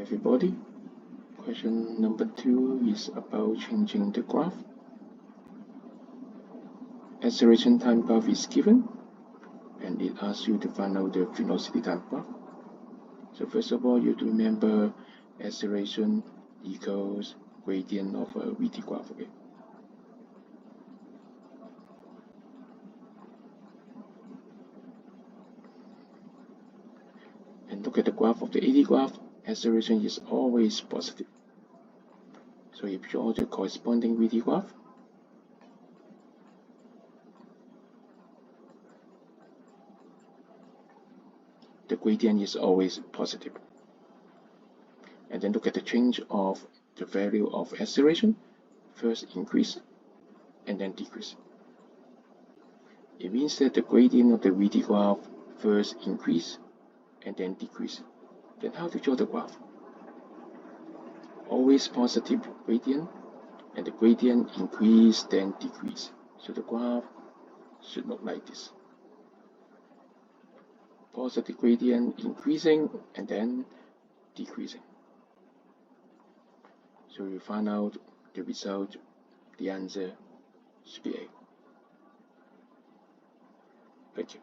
everybody. Question number 2 is about changing the graph. Acceleration time path is given, and it asks you to find out the velocity time path. So first of all, you have to remember acceleration equals gradient of a VT graph. Okay. And look at the graph of the AD graph. Acceleration is always positive. So if you draw the corresponding VT graph, the gradient is always positive. And then look at the change of the value of acceleration. First increase and then decrease. It means that the gradient of the VT graph first increase and then decrease. Then how to draw the graph? Always positive gradient, and the gradient increase then decrease. So the graph should look like this. Positive gradient increasing and then decreasing. So you find out the result, the answer should be A. Thank you.